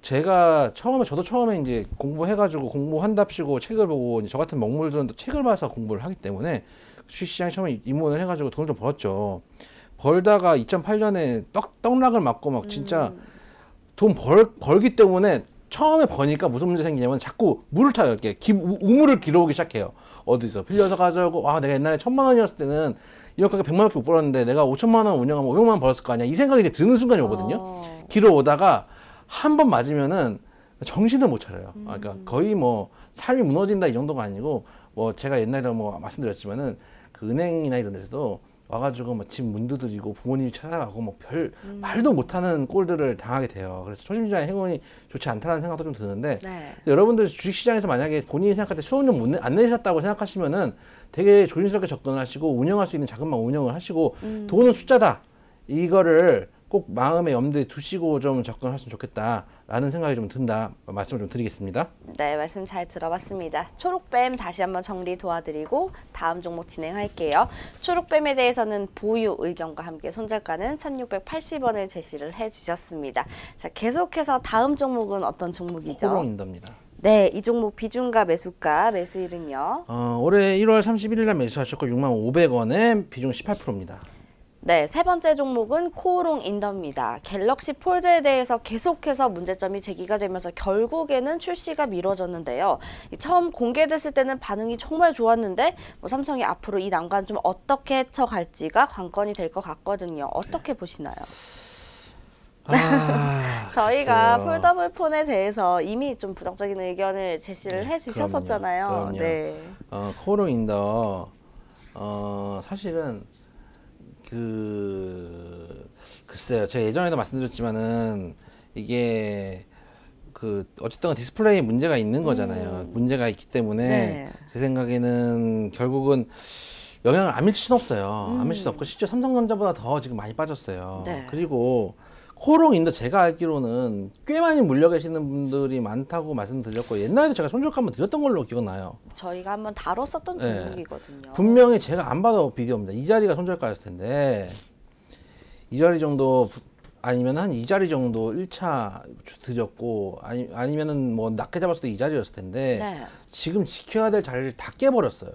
저도 처음에 이제 공부해가지고 공부한답시고 책을 보고 이제 저 같은 먹물들은 또 책을 봐서 공부를 하기 때문에 주식시장에 처음에 입문을 해가지고 돈을 좀 벌었죠. 벌다가 2008년에 떡락을 맞고 막 진짜 돈 벌기 때문에 처음에 버니까 무슨 문제 생기냐면 자꾸 물을 타요. 이렇게 우물을 길어오기 시작해요. 어디서 빌려서 가져오고 내가 옛날에 1,000만 원이었을 때는 이렇게 100만 원밖에 못 벌었는데 내가 5,000만 원 운영하면 500만 원 벌었을 거 아니야. 이 생각이 이제 드는 순간이 오거든요. 길어오다가 한 번 맞으면은 정신을 못 차려요. 그러니까 거의 뭐 삶이 무너진다 이 정도가 아니고 뭐 제가 옛날에 뭐 말씀드렸지만은 그 은행이나 이런 데서도 와가지고 뭐 집 문 두드리고 부모님이 찾아가고 뭐 별 말도 못하는 꼴들을 당하게 돼요. 그래서 초심자의 행운이 좋지 않다는 생각도 좀 드는데 네. 여러분들 주식시장에서 만약에 본인이 생각할 때 수업료 안 내셨다고 생각하시면은 되게 조심스럽게 접근하시고 운영할 수 있는 자금만 운영을 하시고 돈은 숫자다. 이거를 꼭 마음에 염두에 두시고 좀 접근하셨으면 좋겠다라는 생각이 좀 든다 말씀을 좀 드리겠습니다. 네, 말씀 잘 들어봤습니다. 초록뱀 다시 한번 정리 도와드리고 다음 종목 진행할게요. 초록뱀에 대해서는 보유 의견과 함께 손절가는 1,680원을 제시를 해주셨습니다. 자, 계속해서 다음 종목은 어떤 종목이죠? 호롱인더입니다. 네, 이 종목 비중가 매수가 매수일은요? 올해 1월 31일 날 매수하셨고 65,500원에 비중 18%입니다. 네, 세 번째 종목은 코오롱 인더입니다. 갤럭시 폴드에 대해서 계속해서 문제점이 제기가 되면서 결국에는 출시가 미뤄졌는데요. 처음 공개됐을 때는 반응이 정말 좋았는데 삼성이 앞으로 이 난관 좀 어떻게 헤쳐갈지가 관건이 될 것 같거든요. 어떻게 보시나요? 저희가 글쎄요. 폴더블 폰에 대해서 이미 좀 부정적인 의견을 제시를 해주셨었잖아요. 그럼요. 네. 코오롱 인더 사실은 글쎄요. 제가 예전에도 말씀드렸지만은 이게 어쨌든 디스플레이에 문제가 있는 거잖아요. 문제가 있기 때문에 네. 제 생각에는 결국은 영향을 안 미칠 수는 없어요. 안 미칠 수 없고 실제 삼성전자보다 더 지금 많이 빠졌어요. 네. 그리고 코오롱 인더 제가 알기로는 꽤 많이 물려 계시는 분들이 많다고 말씀드렸고 옛날에도 제가 손절가 한번 드렸던 걸로 기억나요. 저희가 한번 다뤘었던 네. 종목이거든요. 분명히 제가 안 봐도 비디오입니다. 이 자리가 손절가였을 텐데 이 자리 정도 아니면 한 이 자리 정도 1차 드렸고 아니면은 뭐 낮게 잡았을 때 이 자리였을 텐데 네. 지금 지켜야 될 자리를 다 깨버렸어요.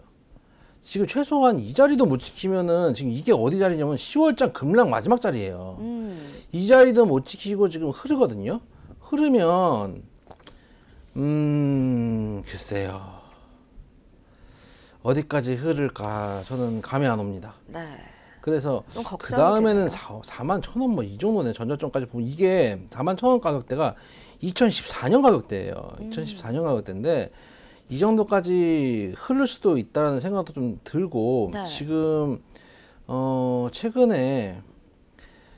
지금 최소한 이 자리도 못 지키면은 지금 이게 어디 자리냐면 10월장 급락 마지막 자리예요. 이 자리도 못 지키고 지금 흐르거든요. 흐르면 글쎄요. 어디까지 흐를까 저는 감이 안 옵니다. 네. 그래서 좀 그 걱정이 다음에는 되네요. 4만 1,000원 뭐 이 정도네. 전저점까지 보면 이게 4만 1,000원 가격대가 2014년 가격대예요. 2014년 가격대인데 이 정도까지 흐를 수도 있다는 생각도 좀 들고 네. 지금 최근에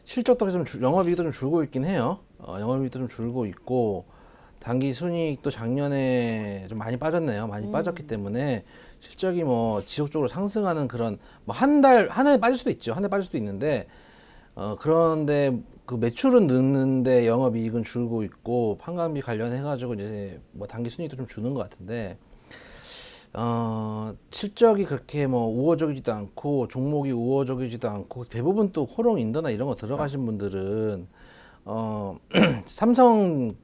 실적도 좀 영업이익도 좀 줄고 있긴 해요. 영업이익도 좀 줄고 있고 단기 순이익도 작년에 좀 많이 빠졌네요. 많이 빠졌기 때문에 실적이 뭐 지속적으로 상승하는 그런 뭐 한 해 빠질 수도 있죠. 한 해 빠질 수도 있는데 그런데 그 매출은 느는데 영업이익은 줄고 있고 판관비 관련해 가지고 이제 뭐 단기 순이익도 좀 주는 것 같은데 실적이 그렇게 뭐 우호적이지도 않고 종목이 우호적이지도 않고 대부분 또 코오롱 인더나 이런 거 들어가신 분들은 삼성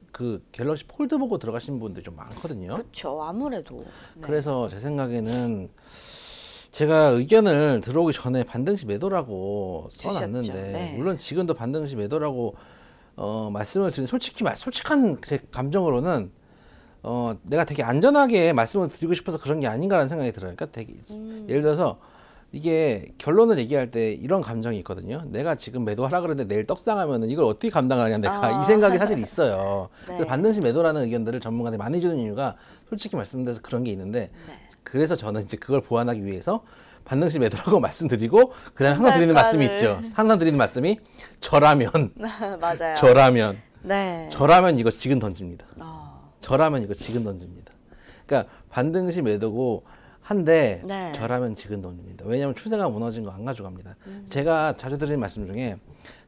갤럭시 폴드 보고 들어가신 분들이 좀 많거든요. 그렇죠. 아무래도. 네. 그래서 제 생각에는 제가 의견을 들어오기 전에 반등시 매도라고 써놨는데 주셨죠. 네. 물론 지금도 반등시 매도라고 말씀을 드린 솔직한 제 감정으로는 내가 되게 안전하게 말씀을 드리고 싶어서 그런 게 아닌가라는 생각이 들어요. 그러니까 되게 예를 들어서 이게 결론을 얘기할 때 이런 감정이 있거든요. 내가 지금 매도하라 그러는데 내일 떡상하면은 이걸 어떻게 감당하냐 내가 이 생각이 사실 있어요. 네. 근데 반드시 매도라는 의견들을 전문가들이 많이 주는 이유가 솔직히 말씀드려서 그런 게 있는데 네. 그래서 저는 이제 그걸 보완하기 위해서 반등시 매도라고 말씀드리고 그다음에 항상 드리는 말씀이 있죠. 항상 드리는 말씀이 저라면 맞아요. 저라면 네. 저라면 이거 지금 던집니다. 아, 저라면 이거 지금 던집니다. 그러니까 반등시 매도고 한데 네. 저라면 지금 던집니다. 왜냐하면 추세가 무너진 거 안 가져갑니다. 제가 자주 드리는 말씀 중에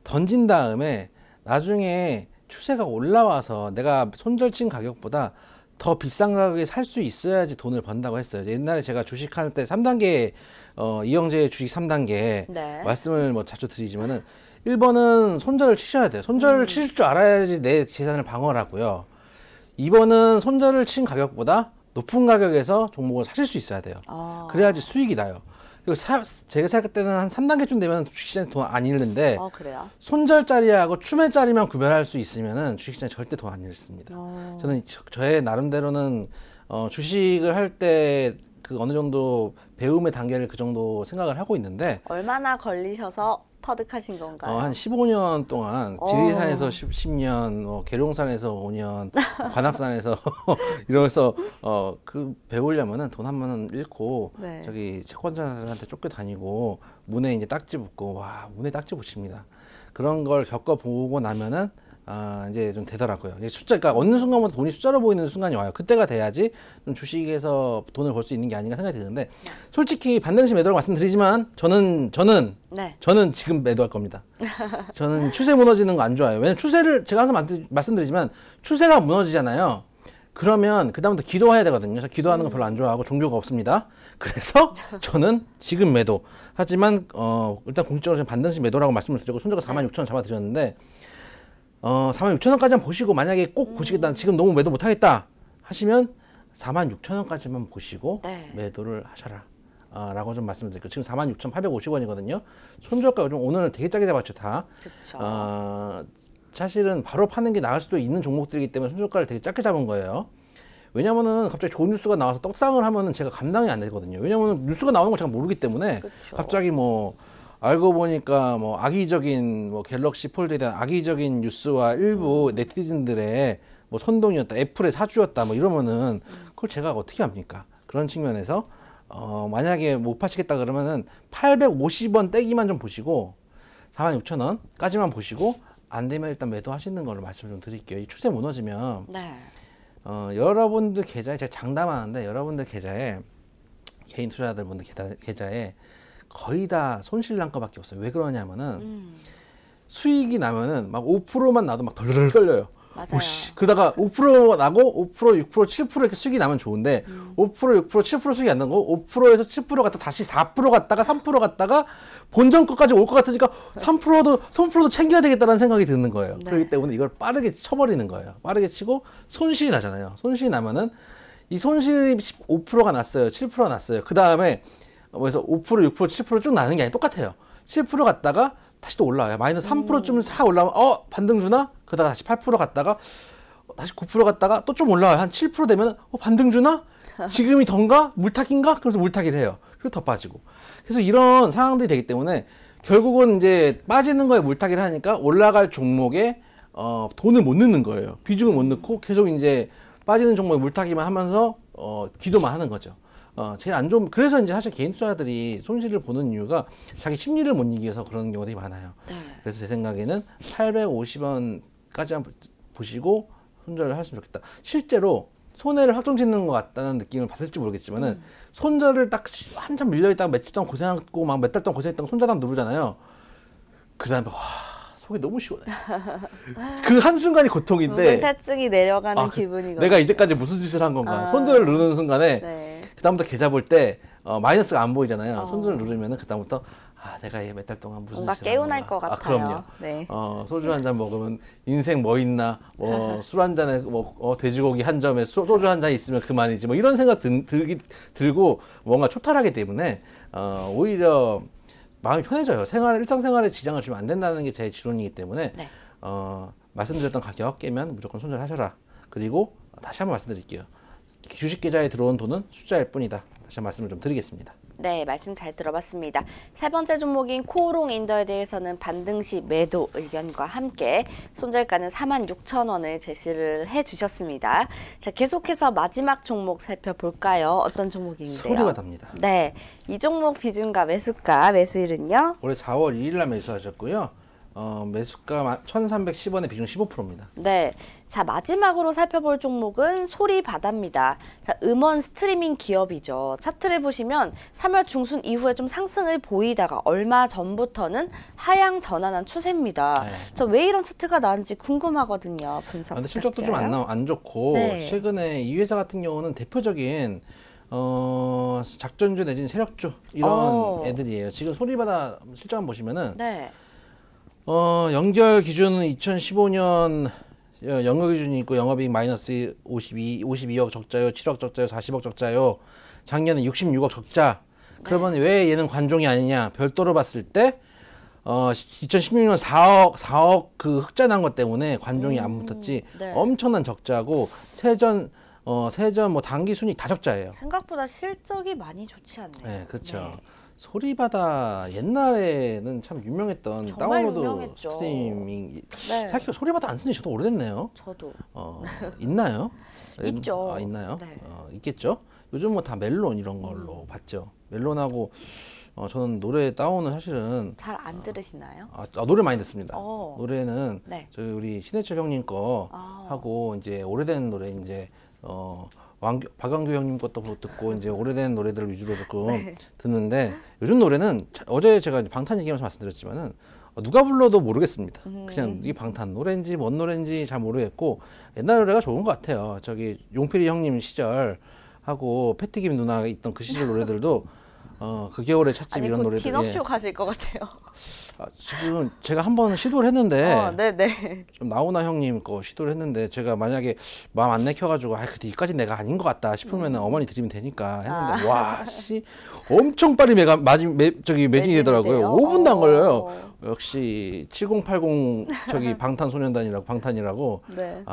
던진 다음에 나중에 추세가 올라와서 내가 손절친 가격보다 더 비싼 가격에 살 수 있어야지 돈을 번다고 했어요. 옛날에 제가 주식할 때 3단계 이영재 주식 3단계 네. 말씀을 뭐 자주 드리지만은 1번은 손절을 치셔야 돼요. 손절을 치실 줄 알아야지 내 재산을 방어를 하고요. 2번은 손절을 친 가격보다 높은 가격에서 종목을 사실 수 있어야 돼요. 그래야지 수익이 나요. 그리고 제가 생각할 때는 한 3단계쯤 되면 주식시장에 돈 안 잃는데 그래요? 손절짜리하고 추매짜리만 구별할 수 있으면은 주식시장에 절대 돈 안 잃습니다. 저는 저의 나름대로는 주식을 할 때 그 어느 정도 배움의 단계를 그 정도 생각을 하고 있는데 얼마나 걸리셔서 터득하신 건가요? 한 15년 동안 지리산에서 10년, 계룡산에서 5년, 관악산에서 이러면서 배우려면은 돈 한 번 원 잃고 네. 저기 채권자들한테 쫓겨 다니고 문에 이제 딱지 붙고 와 문에 딱지 붙입니다. 그런 걸 겪어보고 나면은 이제 좀 되더라고요. 이게 그러니까 어느 순간부터 돈이 숫자로 보이는 순간이 와요. 그때가 돼야지 좀 주식에서 돈을 벌 수 있는 게 아닌가 생각이 드는데 솔직히 반등시 매도라고 말씀드리지만 저는 네. 지금 매도할 겁니다. 저는 추세 무너지는 거 안 좋아해요. 왜냐면 추세를 제가 항상 말씀드리지만 추세가 무너지잖아요. 그러면 그다음부터 기도해야 되거든요. 그래서 기도하는 거 별로 안 좋아하고 종교가 없습니다. 그래서 저는 지금 매도. 하지만 일단 공식적으로 반등시 매도라고 말씀을 드리고 손절가 46,000원 잡아드렸는데 46,000원까지만 보시고 만약에 꼭 보시겠다 지금 너무 매도 못하겠다 하시면 46,000원까지만 보시고 네. 매도를 하셔라 라고 좀 말씀드릴게요. 지금 46,850원이거든요. 손절가 요즘 오늘 되게 짜게 잡았죠 다. 그렇죠. 사실은 바로 파는 게 나을 수도 있는 종목들이기 때문에 손절가를 되게 작게 잡은 거예요. 왜냐면은 갑자기 좋은 뉴스가 나와서 떡상을 하면은 제가 감당이 안 되거든요. 왜냐면은 뉴스가 나오는 걸 제가 모르기 때문에 그쵸. 갑자기 뭐 알고 보니까 뭐 악의적인 뭐 갤럭시 폴드에 대한 악의적인 뉴스와 일부 네티즌들의 뭐 선동이었다, 애플의 사주였다, 뭐 이러면은 그걸 제가 어떻게 합니까? 그런 측면에서 만약에 못 파시겠다 그러면은 850원 떼기만 좀 보시고 46,000원까지만 보시고 안 되면 일단 매도하시는 거를 말씀을 좀 드릴게요. 이 추세 무너지면 네. 여러분들 계좌에 제가 장담하는데 여러분들 계좌에 개인 투자자들 분들 계좌에 거의 다 손실 난 거밖에 없어요. 왜 그러냐면은 수익이 나면은 막 5%만 나도 막 덜덜 떨려요. 맞아요. 오씨. 그러다가 5% 나고 5%, 6%, 7% 이렇게 수익이 나면 좋은데 5%, 6%, 7% 수익이 안 나고 5%에서 7% 갔다 다시 4% 갔다가 3% 갔다가 본전 거까지 올 것 같으니까 3%도 챙겨야 되겠다는 생각이 드는 거예요. 네. 그렇기 때문에 이걸 빠르게 쳐버리는 거예요. 빠르게 치고 손실이 나잖아요. 손실이 나면은 이 손실이 5%가 났어요. 7%가 났어요. 그 다음에 그래서 5%, 6%, 7% 쭉 나는 게 아니라 똑같아요. 7% 갔다가 다시 또 올라와요. 마이너스 3%쯤 싹 올라오면 반등 주나? 그러다가 다시 8% 갔다가 다시 9% 갔다가 또 좀 올라와요. 한 7% 되면 반등 주나? 지금이 던가? 물타기인가? 그래서 물타기를 해요. 그리고 더 빠지고. 그래서 이런 상황들이 되기 때문에 결국은 이제 빠지는 거에 물타기를 하니까 올라갈 종목에 돈을 못 넣는 거예요. 비중을 못 넣고 계속 이제 빠지는 종목에 물타기만 하면서 기도만 하는 거죠. 제일 안 좋은, 그래서 이제 사실 개인 투자자들이 손실을 보는 이유가 자기 심리를 못 이겨서 그런 경우들이 많아요. 네. 그래서 제 생각에는 850원까지 한번 보시고 손절을 하시면 좋겠다. 실제로 손해를 확정 짓는 것 같다는 느낌을 받을지 모르겠지만은 손절을 딱 한참 밀려있다가 며칠 동안 고생하고 막 몇 달 동안 고생했다가 손절 딱 누르잖아요. 그 다음에 속이 너무 시원해. 그 한순간이 고통인데 차증이 내려가는 기분이거든요. 내가 이제까지 무슨 짓을 한 건가. 손절을 누르는 순간에 네. 그다음부터 계좌 볼 때 마이너스가 안 보이잖아요. 손절을 누르면은 그다음부터 내가 얘 몇 달 동안 무슨 뭔가 짓을 한 건가. 깨어날 것 같아요. 그럼요. 네. 소주 한 잔 먹으면 인생 뭐 있나, 술 한 잔에 돼지고기 한 점에 소주 한 잔 있으면 그만이지. 뭐 이런 생각 들고 뭔가 초탈하기 때문에 오히려 마음이 편해져요. 일상생활에 지장을 주면 안 된다는 게 제 지론이기 때문에 네. 말씀드렸던 가격 깨면 무조건 손절하셔라. 그리고 다시 한번 말씀드릴게요. 주식 계좌에 들어온 돈은 숫자일 뿐이다. 다시 한번 말씀을 좀 드리겠습니다. 네, 말씀 잘 들어봤습니다. 세 번째 종목인 코오롱 인더에 대해서는 반등 시 매도 의견과 함께 손절가는 46,000원을 제시를 해주셨습니다. 자, 계속해서 마지막 종목 살펴볼까요? 어떤 종목인데요? 소리가 납니다. 네, 이 종목 비중과 매수가, 매수일은요? 올해 4월 2일 날 매수하셨고요. 매수가 1,310원에 비중 15%입니다. 네. 자, 마지막으로 살펴볼 종목은 소리바다입니다. 자, 음원 스트리밍 기업이죠. 차트를 보시면 3월 중순 이후에 좀 상승을 보이다가 얼마 전부터는 하향 전환한 추세입니다. 네. 자, 왜 이런 차트가 나왔는지 궁금하거든요. 분석 근데 실적도 좀 부탁드려요. 안 좋고 네. 최근에 이 회사 같은 경우는 대표적인 작전주 내지는 세력주 이런 애들이에요. 지금 소리바다 실적만 보시면은 네. 연결 기준은 2015년 연결 기준이 있고 영업이익 마이너스 52억 적자요, 7억 적자요, 40억 적자요. 작년에 66억 적자. 그러면 왜 얘는 관종이 아니냐? 별도로 봤을 때 2016년 4억 그 흑자 난 것 때문에 관종이 안 붙었지. 네. 엄청난 적자고 세전 뭐 당기 순이익 다 적자예요. 생각보다 실적이 많이 좋지 않네요. 네, 그렇죠. 네. 소리바다 옛날에는 참 유명했던 정말 다운로드 유명했죠. 스트리밍. 네. 사실 소리바다 안 쓴지 저도 오래됐네요. 저도. 있나요? 있죠. 있나요? 네. 있겠죠. 요즘 뭐 다 멜론 이런 걸로 봤죠. 멜론하고 저는 노래 다운은 사실은 잘 안 들으시나요? 노래 많이 듣습니다. 노래는 네. 저희 우리 신해철 형님 거 하고 이제 오래된 노래 이제 박완규 형님 것도 듣고 이제 오래된 노래들을 위주로 조금 듣는데 요즘 노래는 어제 제가 이제 방탄 얘기하면서 말씀드렸지만은 누가 불러도 모르겠습니다. 그냥 이게 방탄 노래인지 뭔 노래인지 잘 모르겠고 옛날 노래가 좋은 것 같아요. 저기 용필이 형님 시절 하고 패티김 누나 있던 그 시절 노래들도 그 겨울의 찻집 이런 노래들. 디너쇼 가실 것 같아요. 지금 제가 한번 시도를 했는데 네네. 좀 나훈아 형님 거 시도를 했는데 제가 만약에 마음 안 내켜가지고 그때 이까지 내가 아닌 것 같다 싶으면은 어머니 드리면 되니까 했는데 와씨 엄청 빨리 매진이 되더라고요. 5분도 안 걸려요. 역시 7080 저기 방탄소년단이라고 방탄이라고 네.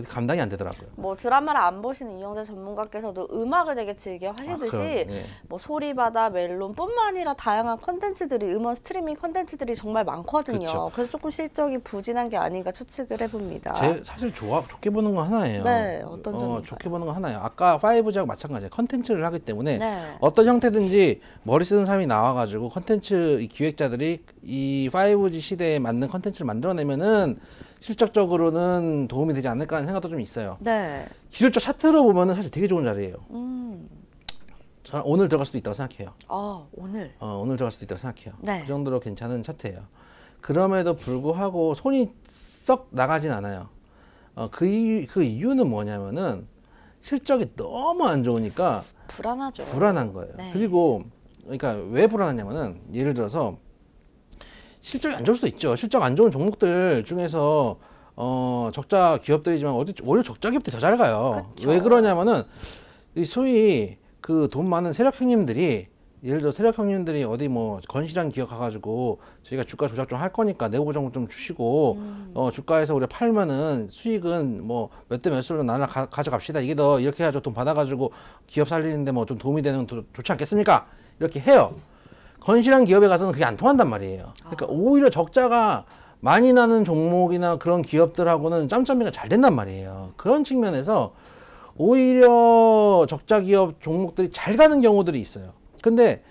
감당이 안 되더라고요. 뭐 드라마를 안 보시는 이영재 전문가께서도 음악을 되게 즐겨 하시듯이 예. 뭐 소리바다, 멜론뿐만 아니라 다양한 컨텐츠들이 음원 스트리밍 컨텐츠들이 정말 많거든요. 그렇죠. 그래서 조금 실적이 부진한 게 아닌가 추측을 해봅니다. 사실 좋게 보는 건 하나예요. 네, 어떤 점인가요? 좋게 보는 건 하나예요. 아까 5G하고 마찬가지예요. 컨텐츠를 하기 때문에 네. 어떤 형태든지 머리 쓰는 사람이 나와가지고 컨텐츠 기획자들이 이 5G 시대에 맞는 컨텐츠를 만들어내면은 실적적으로는 도움이 되지 않을까라는 생각도 좀 있어요. 네. 기술적 차트로 보면은 사실 되게 좋은 자리예요. 저는 오늘 들어갈 수도 있다고 생각해요. 오늘. 오늘 들어갈 수도 있다고 생각해요. 네. 그 정도로 괜찮은 차트예요. 그럼에도 불구하고 손이 썩 나가진 않아요. 그 이유는 뭐냐면은 실적이 너무 안 좋으니까 불안하죠. 불안한 거예요. 네. 그리고 그러니까 왜 불안하냐면은 예를 들어서 실적이 안 좋을 수도 있죠. 실적 안 좋은 종목들 중에서 적자 기업들이지만 오히려 적자 기업들이 더 잘 가요. 그쵸. 왜 그러냐면은 이 소위 그 돈 많은 세력 형님들이 예를 들어 세력 형님들이 어디 뭐 건실한 기업 가가지고 저희가 주가 조작 좀 할 거니까 내고 보장 좀 주시고 주가에서 우리가 팔면은 수익은 뭐 몇 대 몇으로 나눠 가져갑시다. 이게 더 이렇게 해가지고 돈 받아가지고 기업 살리는데 뭐 좀 도움이 되는 건 좋지 않겠습니까? 이렇게 해요. 건실한 기업에 가서는 그게 안 통한단 말이에요. 그러니까 오히려 적자가 많이 나는 종목이나 그런 기업들하고는 짬짬이가 잘 된단 말이에요. 그런 측면에서 오히려 적자 기업 종목들이 잘 가는 경우들이 있어요. 근데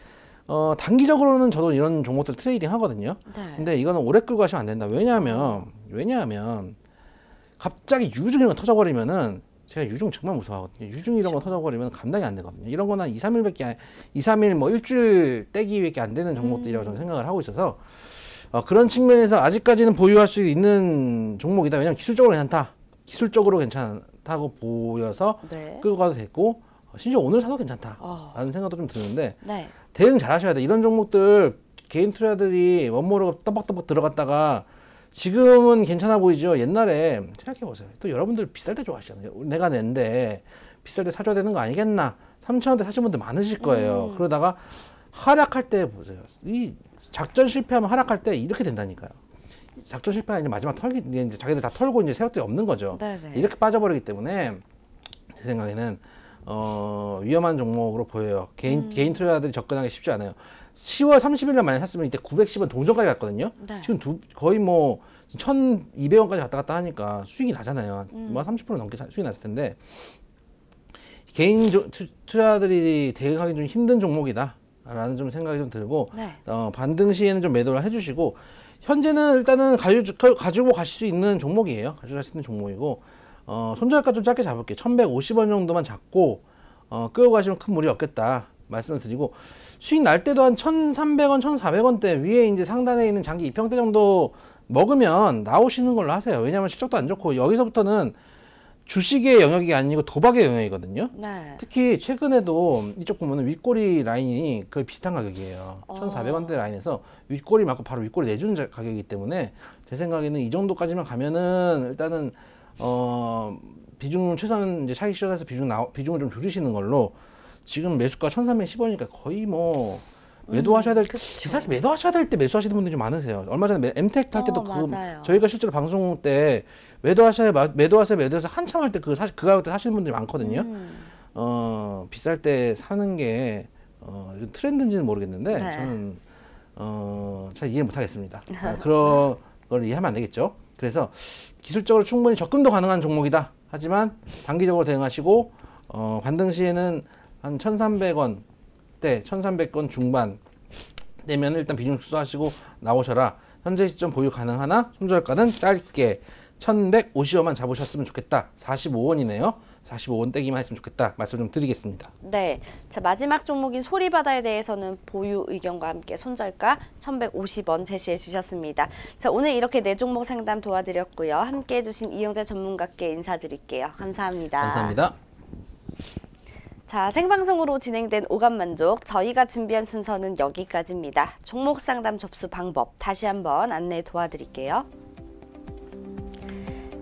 단기적으로는 저도 이런 종목들 트레이딩 하거든요. 네. 근데 이거는 오래 끌고 가시면 안 된다. 왜냐하면 갑자기 유중 이런 거 터져버리면은 제가 유중 정말 무서워하거든요. 유중 이런 거 터져버리면 감당이 안 되거든요. 이런 거는 2, 3일 뭐 일주일 떼기밖에 안 되는 종목들이라고 저는 생각을 하고 있어서 그런 측면에서 아직까지는 보유할 수 있는 종목이다. 왜냐면 기술적으로 괜찮다. 기술적으로 괜찮다고 보여서 네. 끌고 가도 됐고 심지어 오늘 사도 괜찮다라는 생각도 좀 드는데 네. 대응 잘 하셔야 돼. 이런 종목들 개인 투자들이 원모로 떠벅떠벅 들어갔다가 지금은 괜찮아 보이죠. 옛날에 생각해보세요. 또 여러분들 비쌀 때 좋아하시잖아요. 내가 낸데 비쌀 때 사줘야 되는 거 아니겠나. 3,000원대 사신 분들 많으실 거예요. 그러다가 하락할 때 보세요. 이 작전 실패하면 하락할 때 이렇게 된다니까요. 작전 실패하면 이제 마지막 이제 자기들 다 털고 이제 세력들이 없는 거죠. 네네. 이렇게 빠져버리기 때문에 제 생각에는 위험한 종목으로 보여요. 개인 투자자들이 접근하기 쉽지 않아요. 10월 30일 날 만약 샀으면 이때 910원 동전까지 갔거든요. 네. 지금 거의 뭐 1,200원까지 갔다 갔다 하니까 수익이 나잖아요. 뭐 30% 넘게 수익이 났을 텐데 개인 투자들이 대응하기 좀 힘든 종목이다라는 좀 생각이 좀 들고 네. 반등 시에는 좀 매도를 해주시고 현재는 일단은 가지고 가실 수 있는 종목이에요. 가지고 가실 수 있는 종목이고 손절가 좀 짧게 잡을게요. 1,150원 정도만 잡고 끌고 가시면 큰 무리 없겠다 말씀을 드리고 수익 날 때도 한 1,300원, 1,400원대 위에 이제 상단에 있는 장기 2평대 정도 먹으면 나오시는 걸로 하세요. 왜냐하면 실적도 안 좋고 여기서부터는 주식의 영역이 아니고 도박의 영역이거든요. 네. 특히 최근에도 이쪽 보면은 윗꼬리 라인이 거의 비슷한 가격이에요. 1,400원대 라인에서 윗꼬리 맞고 바로 윗꼬리 내주는 가격이기 때문에 제 생각에는 이 정도까지만 가면은 일단은 비중 최소한 이제 차익 실현해서 비중을 좀 줄이시는 걸로 지금 매수가 1,310원이니까 거의 뭐 매도하셔야 될 사실 매도하셔야 될 때 매수하시는 분들이 좀 많으세요. 얼마 전에 엠텍 할 때도 맞아요. 저희가 실제로 방송 때 매도하세요 한참 할 때 사실 그 가격대 사시는 분들이 많거든요. 비쌀 때 사는 게 트렌드인지는 모르겠는데 네. 저는 잘 이해 못하겠습니다. 그런 걸 이해하면 안 되겠죠. 그래서 기술적으로 충분히 접근도 가능한 종목이다. 하지만 단기적으로 대응하시고 반등 시에는 한 1,300원대, 1,300원 중반 되면 일단 비중 축소하시고 나오셔라. 현재 시점 보유 가능하나 손절가는 짧게 1,150원만 잡으셨으면 좋겠다. 45원이네요. 45원 떼기만 했으면 좋겠다. 말씀 좀 드리겠습니다. 네. 자, 마지막 종목인 소리바다에 대해서는 보유 의견과 함께 손절가 1,150원 제시해 주셨습니다. 자, 오늘 이렇게 네 종목 상담 도와드렸고요. 함께 해주신 이영재 전문가께 인사드릴게요. 감사합니다. 감사합니다. 자, 생방송으로 진행된 오감만족, 저희가 준비한 순서는 여기까지입니다. 종목 상담 접수 방법 다시 한번 안내 도와드릴게요.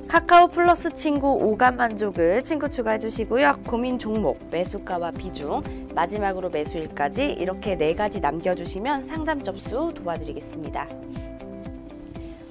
카카오 플러스 친구 오감만족을 친구 추가해 주시고요. 고민 종목, 매수가와 비중, 마지막으로 매수일까지 이렇게 4가지 남겨주시면 상담 접수 도와드리겠습니다.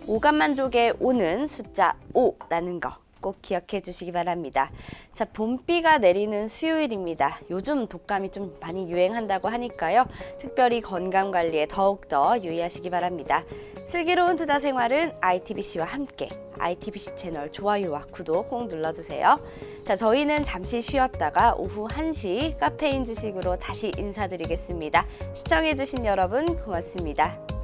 오감만족의 오는 숫자 5라는 거 꼭 기억해 주시기 바랍니다. 자, 봄비가 내리는 수요일입니다. 요즘 독감이 좀 많이 유행한다고 하니까요. 특별히 건강 관리에 더욱더 유의하시기 바랍니다. 슬기로운 투자 생활은 ITBC와 함께 ITBC 채널 좋아요와 구독 꼭 눌러주세요. 자, 저희는 잠시 쉬었다가 오후 1시 카페인 주식으로 다시 인사드리겠습니다. 시청해주신 여러분 고맙습니다.